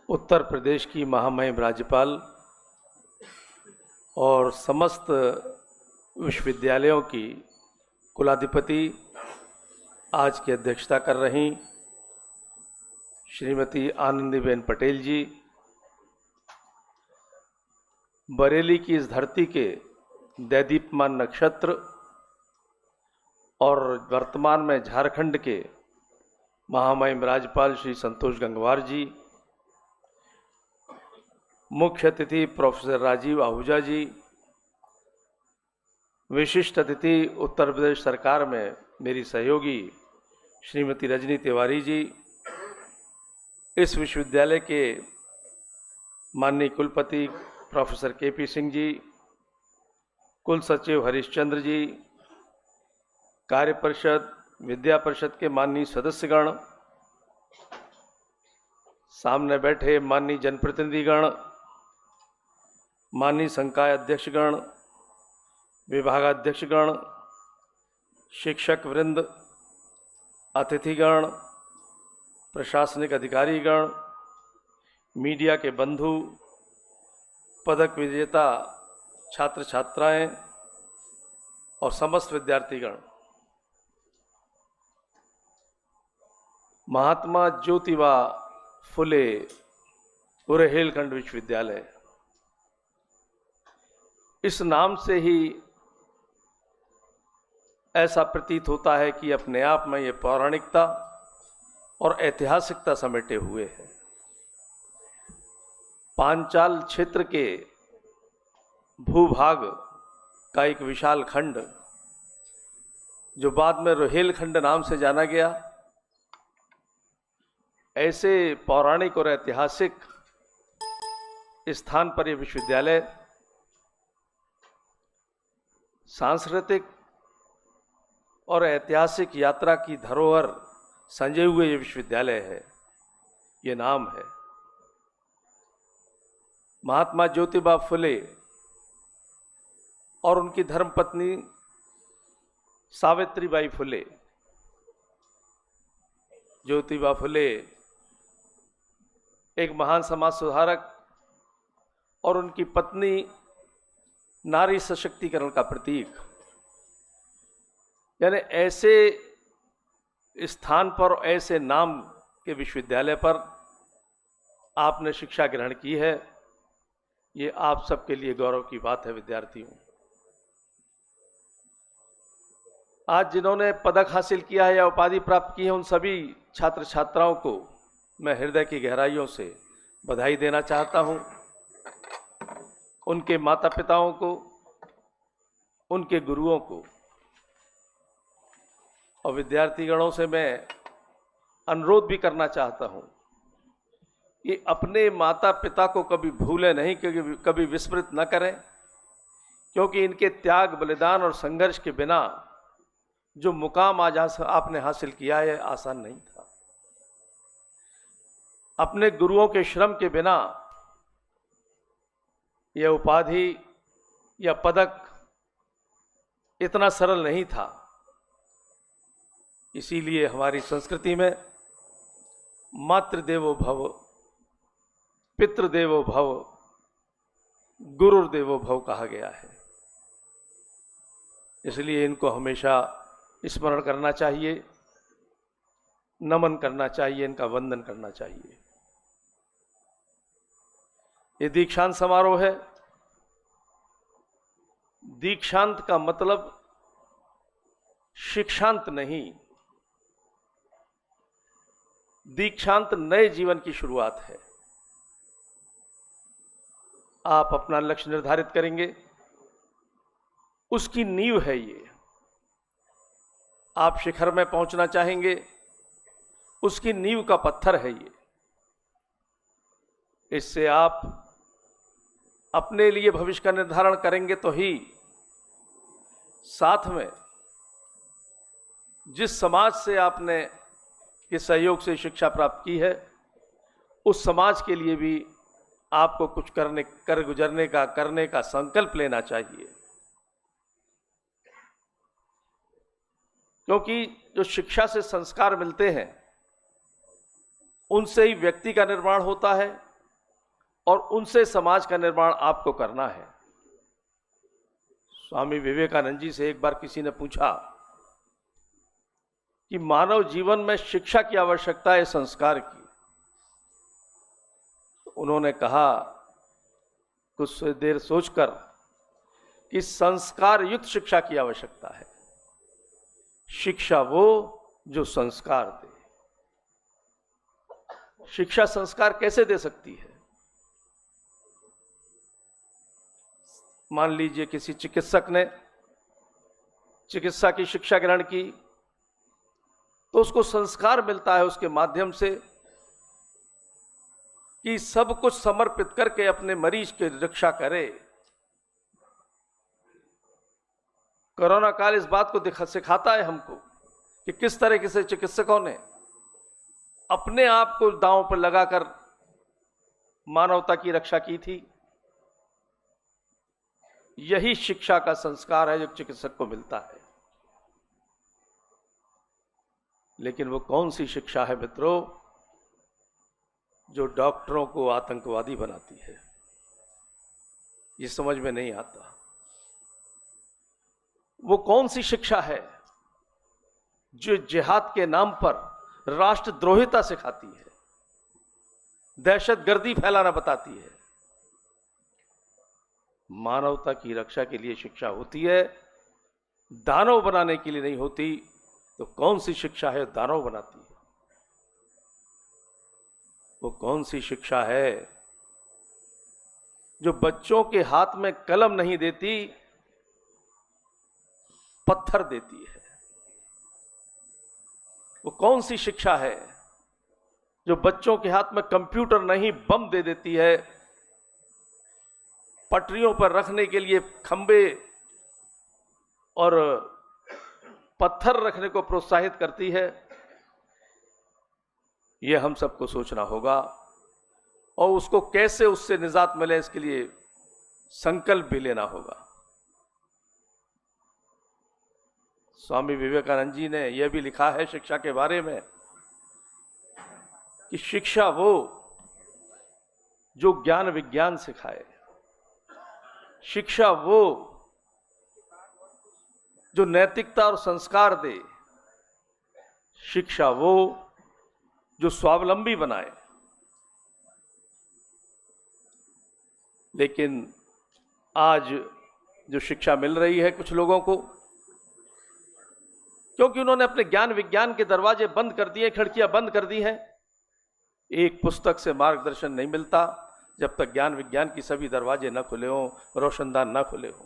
उत्तर प्रदेश की महामहिम राज्यपाल और समस्त विश्वविद्यालयों की कुलाधिपति आज की अध्यक्षता कर रही श्रीमती आनंदीबेन पटेल जी, बरेली की इस धरती के दैदीप्यमान नक्षत्र और वर्तमान में झारखंड के महामहिम राज्यपाल श्री संतोष गंगवार जी, मुख्य अतिथि प्रोफेसर राजीव आहूजा जी, विशिष्ट अतिथि उत्तर प्रदेश सरकार में मेरी सहयोगी श्रीमती रजनी तिवारी जी, इस विश्वविद्यालय के माननीय कुलपति प्रोफेसर के.पी. सिंह जी, कुल सचिव हरिश्चंद्र जी, कार्य परिषद विद्या परिषद के माननीय सदस्यगण, सामने बैठे माननीय जनप्रतिनिधिगण, माननीय संकाय अध्यक्षगण, विभागाध्यक्षगण, शिक्षक वृंद, अतिथिगण, प्रशासनिक अधिकारीगण, मीडिया के बंधु, पदक विजेता छात्र छात्राएं और समस्त विद्यार्थीगण, महात्मा ज्योतिबा फुले बुंदेलखंड विश्वविद्यालय, इस नाम से ही ऐसा प्रतीत होता है कि अपने आप में ये पौराणिकता और ऐतिहासिकता समेटे हुए है। पांचाल क्षेत्र के भूभाग का एक विशाल खंड, जो बाद में रोहेलखंड नाम से जाना गया, ऐसे पौराणिक और ऐतिहासिक स्थान पर यह विश्वविद्यालय सांस्कृतिक और ऐतिहासिक यात्रा की धरोहर संजय हुए ये विश्वविद्यालय है। ये नाम है महात्मा ज्योतिबा फुले और उनकी धर्मपत्नी सावित्रीबाई फुले। ज्योतिबा फुले एक महान समाज सुधारक और उनकी पत्नी नारी सशक्तिकरण का प्रतीक। यानी ऐसे स्थान पर, ऐसे नाम के विश्वविद्यालय पर आपने शिक्षा ग्रहण की है, ये आप सबके लिए गौरव की बात है। विद्यार्थियों, आज जिन्होंने पदक हासिल किया है या उपाधि प्राप्त की है, उन सभी छात्र छात्राओं को मैं हृदय की गहराइयों से बधाई देना चाहता हूं। उनके माता पिताओं को, उनके गुरुओं को और विद्यार्थीगणों से मैं अनुरोध भी करना चाहता हूं कि अपने माता पिता को कभी भूलें नहीं, कभी विस्मृत न करें, क्योंकि इनके त्याग, बलिदान और संघर्ष के बिना जो मुकाम आज आपने हासिल किया है आसान नहीं था। अपने गुरुओं के श्रम के बिना यह उपाधि या पदक इतना सरल नहीं था। इसीलिए हमारी संस्कृति में मातृदेवो भव, पितृदेवो भव, गुरुर्देवो भव कहा गया है। इसलिए इनको हमेशा स्मरण करना चाहिए, नमन करना चाहिए, इनका वंदन करना चाहिए। ये दीक्षांत समारोह है। दीक्षांत का मतलब शिक्षांत नहीं, दीक्षांत नए जीवन की शुरुआत है। आप अपना लक्ष्य निर्धारित करेंगे, उसकी नींव है ये। आप शिखर में पहुंचना चाहेंगे, उसकी नींव का पत्थर है ये। इससे आप अपने लिए भविष्य का निर्धारण करेंगे तो ही साथ में जिस समाज से आपने के सहयोग से शिक्षा प्राप्त की है, उस समाज के लिए भी आपको कुछ करने का संकल्प लेना चाहिए। क्योंकि जो शिक्षा से संस्कार मिलते हैं, उनसे ही व्यक्ति का निर्माण होता है, और उनसे समाज का निर्माण आपको करना है। स्वामी विवेकानंद जी से एक बार किसी ने पूछा कि मानव जीवन में शिक्षा की आवश्यकता है संस्कार की। तो उन्होंने कहा कुछ देर सोचकर कि संस्कार युक्त शिक्षा की आवश्यकता है। शिक्षा वो जो संस्कार दे। शिक्षा संस्कार कैसे दे सकती है? मान लीजिए किसी चिकित्सक ने चिकित्सा की शिक्षा ग्रहण की, तो उसको संस्कार मिलता है उसके माध्यम से कि सब कुछ समर्पित करके अपने मरीज की रक्षा करे। कोरोना काल इस बात को सिखाता है हमको कि किस तरीके से चिकित्सकों ने अपने आप को दांव पर लगाकर मानवता की रक्षा की थी। यही शिक्षा का संस्कार है जो चिकित्सक को मिलता है। लेकिन वो कौन सी शिक्षा है मित्रों जो डॉक्टरों को आतंकवादी बनाती है? ये समझ में नहीं आता। वो कौन सी शिक्षा है जो जिहाद के नाम पर राष्ट्रद्रोहिता सिखाती है, दहशतगर्दी फैलाना बताती है? मानवता की रक्षा के लिए शिक्षा होती है, दानव बनाने के लिए नहीं होती। तो कौन सी शिक्षा है दानव बनाती है? वो कौन सी शिक्षा है जो बच्चों के हाथ में कलम नहीं देती, पत्थर देती है? वो कौन सी शिक्षा है जो बच्चों के हाथ में कंप्यूटर नहीं बम दे देती है, पटरियों पर रखने के लिए खंबे और पत्थर रखने को प्रोत्साहित करती है? यह हम सबको सोचना होगा और उसको कैसे उससे निजात मिले इसके लिए संकल्प भी लेना होगा। स्वामी विवेकानंद जी ने यह भी लिखा है शिक्षा के बारे में कि शिक्षा वो जो ज्ञान विज्ञान सिखाए, शिक्षा वो जो नैतिकता और संस्कार दे, शिक्षा वो जो स्वावलंबी बनाए। लेकिन आज जो शिक्षा मिल रही है कुछ लोगों को, क्योंकि उन्होंने अपने ज्ञान विज्ञान के दरवाजे बंद कर दिए, खिड़कियां बंद कर दी हैं। एक पुस्तक से मार्गदर्शन नहीं मिलता जब तक ज्ञान विज्ञान की सभी दरवाजे न खुले हों, रोशनदान न खुले हों।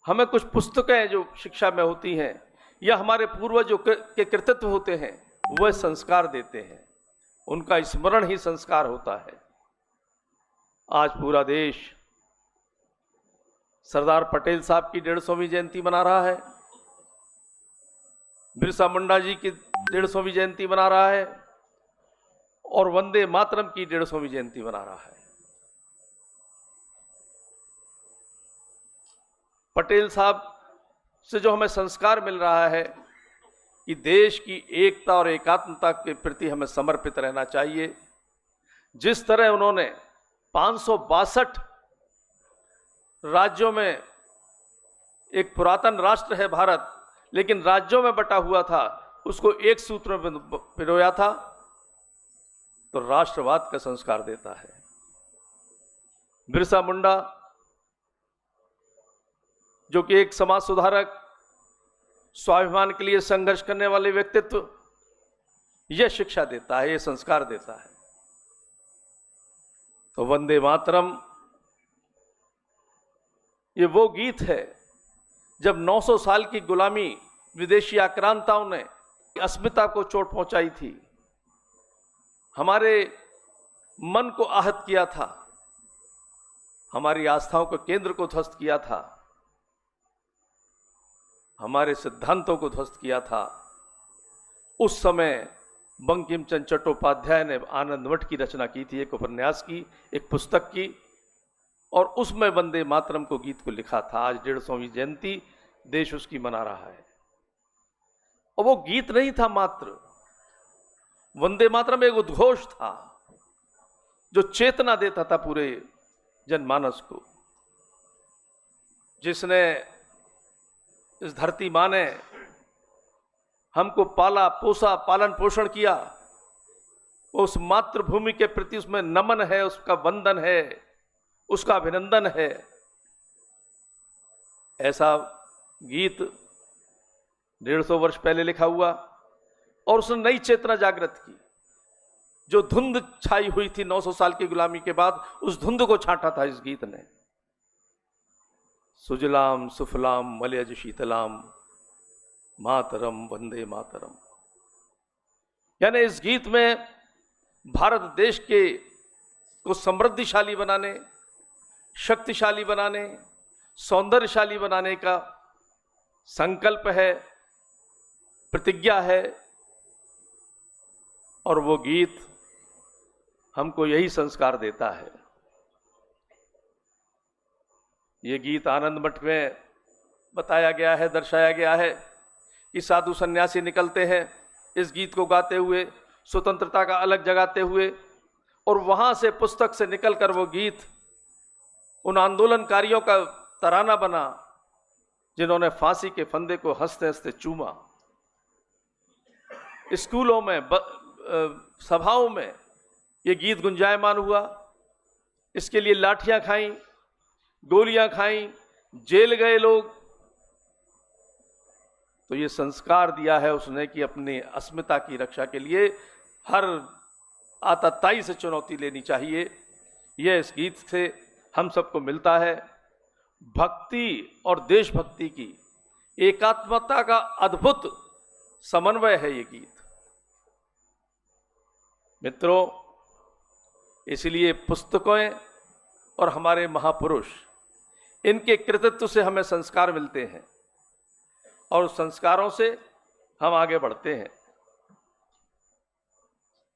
हमें कुछ पुस्तकें जो शिक्षा में होती हैं या हमारे पूर्वजों के कृतित्व होते हैं, वह संस्कार देते हैं। उनका स्मरण ही संस्कार होता है। आज पूरा देश सरदार पटेल साहब की 150वीं जयंती मना रहा है, बिरसा मुंडा जी की 150वीं जयंती मना रहा है और वंदे मातरम की 150वीं जयंती मना रहा है। पटेल साहब से जो हमें संस्कार मिल रहा है कि देश की एकता और एकात्मता के प्रति हमें समर्पित रहना चाहिए। जिस तरह उन्होंने 562 राज्यों में, एक पुरातन राष्ट्र है भारत, लेकिन राज्यों में बटा हुआ था, उसको एक सूत्र में पिरोया था, तो राष्ट्रवाद का संस्कार देता है। बिरसा मुंडा जो कि एक समाज सुधारक, स्वाभिमान के लिए संघर्ष करने वाले व्यक्तित्व, यह शिक्षा देता है, यह संस्कार देता है। तो वंदे मातरम ये वो गीत है जब 900 साल की गुलामी, विदेशी आक्रांताओं ने अस्मिता को चोट पहुंचाई थी, हमारे मन को आहत किया था, हमारी आस्थाओं के केंद्र को ध्वस्त किया था, हमारे सिद्धांतों को ध्वस्त किया था। उस समय बंकिम चंद्र चट्टोपाध्याय ने आनंद मठ की रचना की थी, एक उपन्यास की, एक पुस्तक की, और उसमें वंदे मातरम को गीत को लिखा था। आज 150वीं जयंती देश उसकी मना रहा है। और वो गीत नहीं था मात्र, वंदे मातरम एक उद्घोष था, जो चेतना देता था पूरे जनमानस को, जिसने, इस धरती माँ ने हमको पाला पोसा, पालन पोषण किया, उस मातृभूमि के प्रति उसमें नमन है, उसका वंदन है, उसका अभिनंदन है। ऐसा गीत 150 वर्ष पहले लिखा हुआ, और उसने नई चेतना जागृत की। जो धुंध छाई हुई थी 900 साल की गुलामी के बाद, उस धुंध को छांटा था इस गीत ने। सुजलाम सुफलाम मलयज शीतलाम मातरम वंदे मातरम। यानी इस गीत में भारत देश के को समृद्धिशाली बनाने, शक्तिशाली बनाने, सौंदर्यशाली बनाने का संकल्प है, प्रतिज्ञा है। और वो गीत हमको यही संस्कार देता है। ये गीत आनंद मठ में बताया गया है, दर्शाया गया है कि साधु सन्यासी निकलते हैं इस गीत को गाते हुए, स्वतंत्रता का अलग जगाते हुए, और वहां से पुस्तक से निकलकर वो गीत उन आंदोलनकारियों का तराना बना जिन्होंने फांसी के फंदे को हंसते हंसते चूमा। स्कूलों में, सभाओं में ये गीत गुंजायमान हुआ। इसके लिए लाठियां खाई, गोलियां खाई, जेल गए लोग। तो ये संस्कार दिया है उसने कि अपनी अस्मिता की रक्षा के लिए हर आतताई से चुनौती लेनी चाहिए। यह इस गीत से हम सबको मिलता है। भक्ति और देशभक्ति की एकात्मता का अद्भुत समन्वय है ये गीत। मित्रों, इसलिए पुस्तकें और हमारे महापुरुष, इनके कृतित्व से हमें संस्कार मिलते हैं, और उस संस्कारों से हम आगे बढ़ते हैं।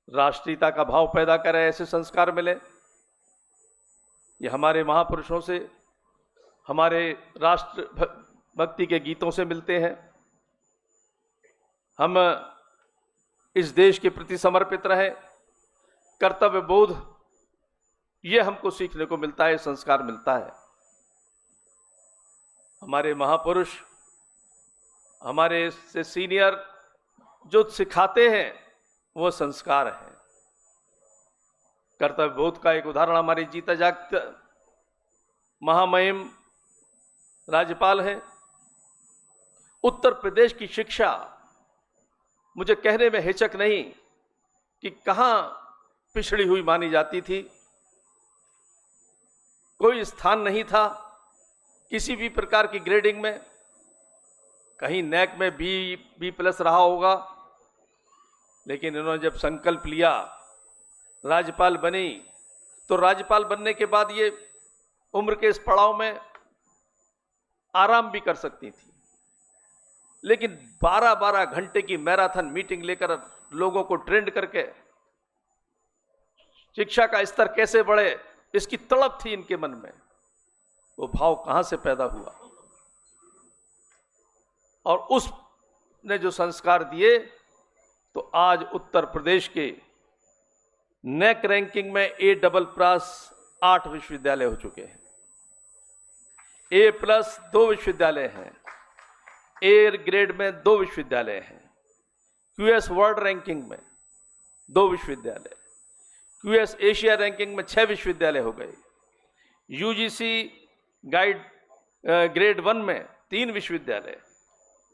राष्ट्रीयता का भाव पैदा करे ऐसे संस्कार मिले, ये हमारे महापुरुषों से, हमारे राष्ट्र भक्ति के गीतों से मिलते हैं। हम इस देश के प्रति समर्पित रहे, कर्तव्य बोध, ये हमको सीखने को मिलता है, संस्कार मिलता है। हमारे महापुरुष, हमारे से सीनियर जो सिखाते हैं वो संस्कार है। कर्तव्य बोध का एक उदाहरण हमारे जीता जागता महामहिम राज्यपाल हैं। उत्तर प्रदेश की शिक्षा, मुझे कहने में हिचक नहीं कि कहां पिछड़ी हुई मानी जाती थी। कोई स्थान नहीं था किसी भी प्रकार की ग्रेडिंग में। कहीं नैक में बी+ रहा होगा, लेकिन इन्होंने जब संकल्प लिया, राज्यपाल बनी, तो राज्यपाल बनने के बाद ये उम्र के इस पड़ाव में आराम भी कर सकती थी। लेकिन 12-12 घंटे की मैराथन मीटिंग लेकर लोगों को ट्रेंड करके शिक्षा का स्तर कैसे बढ़े, इसकी तड़प थी इनके मन में। वो भाव कहां से पैदा हुआ, और उसने जो संस्कार दिए, तो आज उत्तर प्रदेश के नेक रैंकिंग में A++ 8 विश्वविद्यालय हो चुके हैं। A+ 2 विश्वविद्यालय हैं, A ग्रेड में 2 विश्वविद्यालय हैं, QS वर्ल्ड रैंकिंग में 2 विश्वविद्यालय, QS एशिया रैंकिंग में 6 विश्वविद्यालय हो गए, UGC गाइड ग्रेड 1 में 3 विश्वविद्यालय।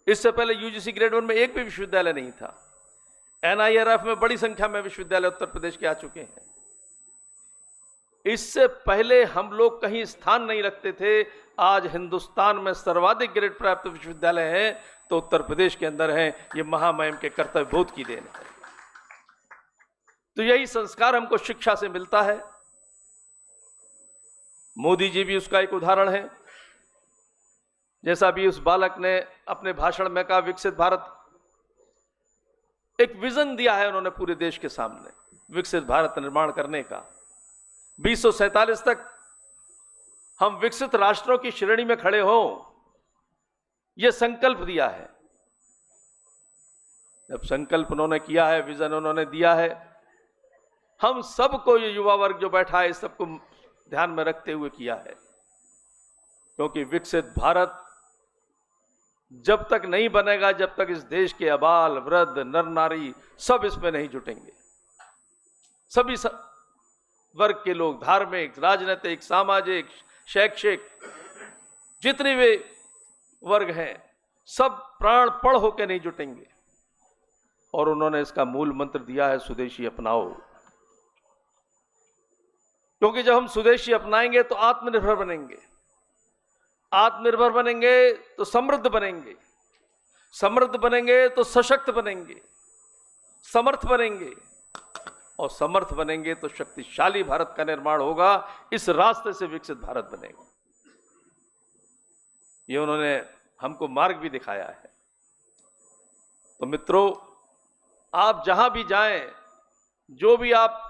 इससे पहले UGC ग्रेड 1 में एक भी विश्वविद्यालय नहीं था। NIRF में बड़ी संख्या में विश्वविद्यालय उत्तर प्रदेश के आ चुके हैं। इससे पहले हम लोग कहीं स्थान नहीं रखते थे। आज हिंदुस्तान में सर्वाधिक ग्रेड प्राप्त विश्वविद्यालय हैं, तो उत्तर प्रदेश के अंदर हैं। ये महामहिम के कर्तव्य बोध की देन है। तो यही संस्कार हमको शिक्षा से मिलता है। मोदी जी भी उसका एक उदाहरण है। जैसा भी उस बालक ने अपने भाषण में कहा, विकसित भारत, एक विजन दिया है उन्होंने पूरे देश के सामने विकसित भारत निर्माण करने का। 2047 तक हम विकसित राष्ट्रों की श्रेणी में खड़े हों, यह संकल्प दिया है। जब संकल्प उन्होंने किया है, विजन उन्होंने दिया है, हम सबको, ये युवा वर्ग जो बैठा है, सबको ध्यान में रखते हुए किया है। क्योंकि विकसित भारत जब तक नहीं बनेगा, जब तक इस देश के अबाल वृद्ध नर नारी सब इसमें नहीं जुटेंगे। सभी वर्ग के लोग, धार्मिक, राजनीतिक, सामाजिक, शैक्षिक, जितने वे वर्ग हैं, सब प्राण पड़ होकर नहीं जुटेंगे। और उन्होंने इसका मूल मंत्र दिया है, स्वदेशी अपनाओ। क्योंकि जब हम स्वदेशी अपनाएंगे तो आत्मनिर्भर बनेंगे, आत्मनिर्भर बनेंगे तो समृद्ध बनेंगे, समृद्ध बनेंगे तो सशक्त बनेंगे, समर्थ बनेंगे, और समर्थ बनेंगे तो शक्तिशाली भारत का निर्माण होगा। इस रास्ते से विकसित भारत बनेगा। ये उन्होंने हमको मार्ग भी दिखाया है। तो मित्रों, आप जहां भी जाएं, जो भी आप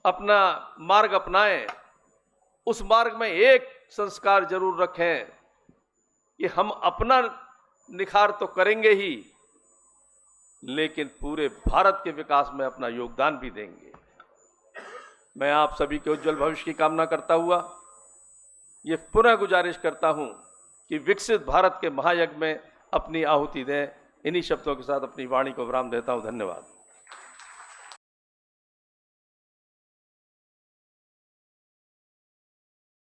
अपना मार्ग अपनाएं, उस मार्ग में एक संस्कार जरूर रखें कि हम अपना निखार तो करेंगे ही, लेकिन पूरे भारत के विकास में अपना योगदान भी देंगे। मैं आप सभी के उज्जवल भविष्य की कामना करता हुआ ये पुनः गुजारिश करता हूं कि विकसित भारत के महायज्ञ में अपनी आहुति दें। इन्हीं शब्दों के साथ अपनी वाणी को विराम देता हूं। धन्यवाद।